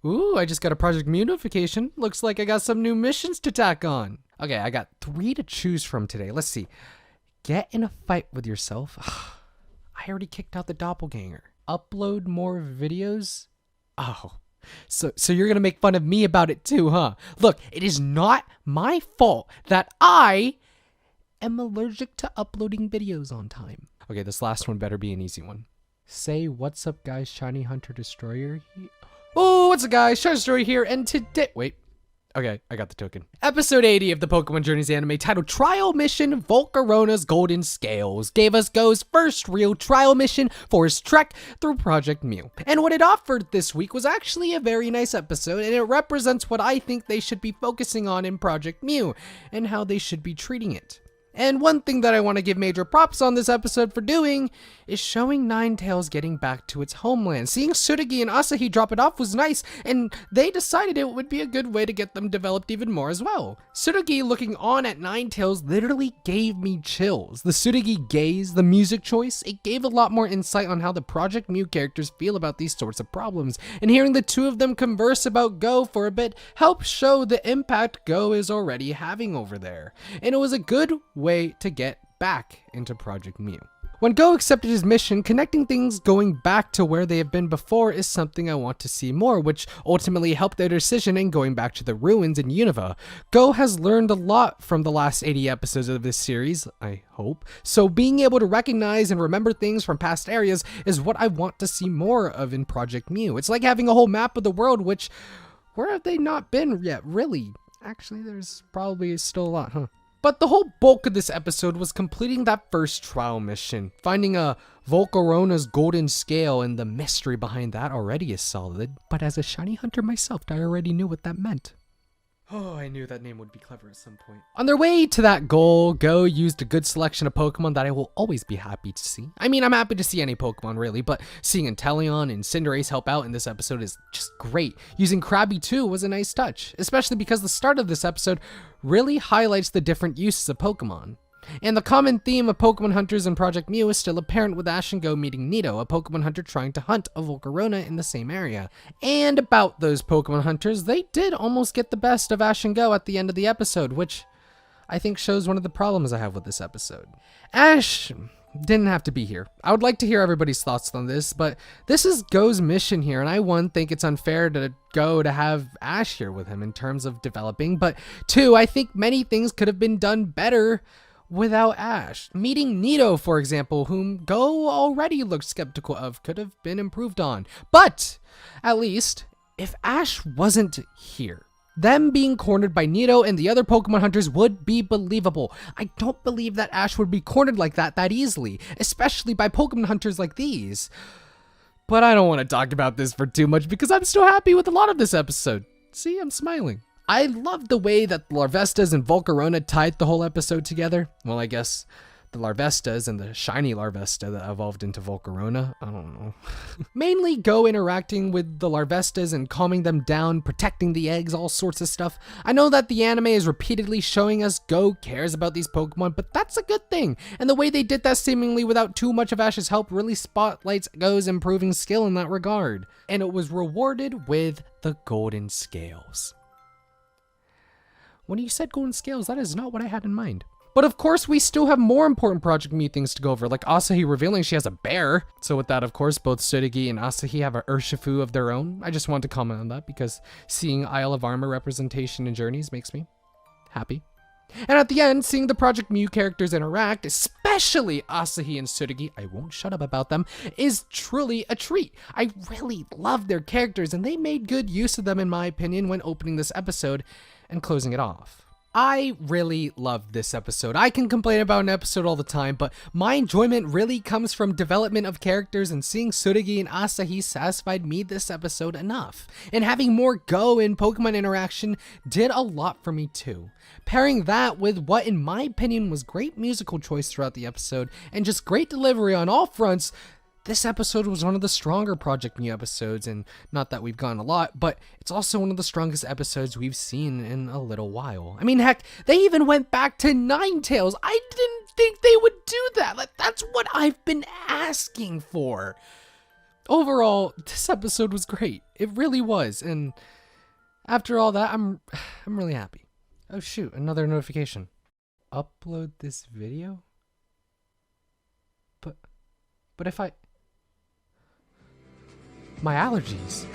Ooh, I just got a Project Mew notification. Looks like I got some new missions to tack on. Okay, I got 3 to choose from today. Let's see. Get in a fight with yourself. I already kicked out the doppelganger. Upload more videos? Oh, so you're gonna make fun of me about it too, huh? Look, it is not my fault that I am allergic to uploading videos on time. Okay, this last one better be an easy one. Say, what's up guys, ShinyHunterDestroyer. Oh, what's up guys, ShinyHunterDestroyer here, and today, wait. Okay, I got the token. Episode 80 of the Pokemon Journeys anime, titled Trial Mission Volcarona's Golden Scales, gave us Go's first real trial mission for his trek through Project Mew. And what it offered this week was actually a very nice episode, and it represents what I think they should be focusing on in Project Mew, and how they should be treating it. And one thing that I want to give major props on this episode for doing is showing Ninetales getting back to its homeland. Seeing Tsurugi and Asahi drop it off was nice, and they decided it would be a good way to get them developed even more as well. Tsurugi looking on at Ninetales literally gave me chills. The Tsurugi gaze, the music choice, it gave a lot more insight on how the Project Mew characters feel about these sorts of problems, and hearing the two of them converse about Go for a bit helped show the impact Go is already having over there. And it was a good way to get back into Project Mew. When Go accepted his mission, connecting things going back to where they have been before is something I want to see more, which ultimately helped their decision in going back to the ruins in Unova. Go has learned a lot from the last 80 episodes of this series, I hope, so being able to recognize and remember things from past areas is what I want to see more of in Project Mew. It's like having a whole map of the world, which, where have they not been yet, really? Actually, there's probably still a lot, huh? But the whole bulk of this episode was completing that first trial mission. Finding a Volcarona's golden scale, and the mystery behind that already is solid. But as a shiny hunter myself, I already knew what that meant. Oh, I knew that name would be clever at some point. On their way to that goal, Go used a good selection of Pokemon that I will always be happy to see. I mean, I'm happy to see any Pokemon really, but seeing Inteleon and Cinderace help out in this episode is just great. Using Krabby too was a nice touch, especially because the start of this episode really highlights the different uses of Pokemon. And the common theme of Pokemon hunters in Project Mew is still apparent with Ash and Go meeting Nido, a Pokemon hunter trying to hunt a Volcarona in the same area. And about those Pokemon hunters, they did almost get the best of Ash and Go at the end of the episode, which I think shows one of the problems I have with this episode. Ash didn't have to be here. I would like to hear everybody's thoughts on this, but this is Go's mission here, and I, 1, think it's unfair to Go to have Ash here with him in terms of developing, but 2, I think many things could have been done better without Ash. Meeting Nido, for example, whom Go already looked skeptical of, could have been improved on. But at least, if Ash wasn't here, them being cornered by Nido and the other Pokemon hunters would be believable. I don't believe that Ash would be cornered like that easily, especially by Pokemon hunters like these. But I don't want to talk about this for too much because I'm still happy with a lot of this episode. See, I'm smiling. I love the way that the Larvestas and Volcarona tied the whole episode together. Well, I guess the Larvestas and the shiny Larvesta that evolved into Volcarona. I don't know. Mainly Go interacting with the Larvestas and calming them down, protecting the eggs, all sorts of stuff. I know that the anime is repeatedly showing us Go cares about these Pokemon, but that's a good thing. And the way they did that seemingly without too much of Ash's help really spotlights Go's improving skill in that regard. And it was rewarded with the Golden Scales. When you said golden scales, that is not what I had in mind. But of course, we still have more important Project Mew things to go over, like Asahi revealing she has a bear. So with that, of course, both Tsurugi and Asahi have an Urshifu of their own. I just wanted to comment on that because seeing Isle of Armor representation in Journeys makes me happy. And at the end, seeing the Project Mew characters interact, especially Asahi and Tsurugi, I won't shut up about them, is truly a treat. I really love their characters, and they made good use of them in my opinion when opening this episode and closing it off. I really loved this episode. I can complain about an episode all the time, but my enjoyment really comes from development of characters, and seeing Tsurugi and Asahi satisfied me this episode enough. And having more Go and Pokemon interaction did a lot for me too. Pairing that with what in my opinion was great musical choice throughout the episode and just great delivery on all fronts, this episode was one of the stronger Project Mew episodes, and not that we've gone a lot, but it's also one of the strongest episodes we've seen in a little while. I mean, heck, they even went back to Ninetales. I didn't think they would do that. Like, that's what I've been asking for. overall, this episode was great. It really was. And after all that, I'm really happy. Oh shoot, another notification. Upload this video? But if my allergies.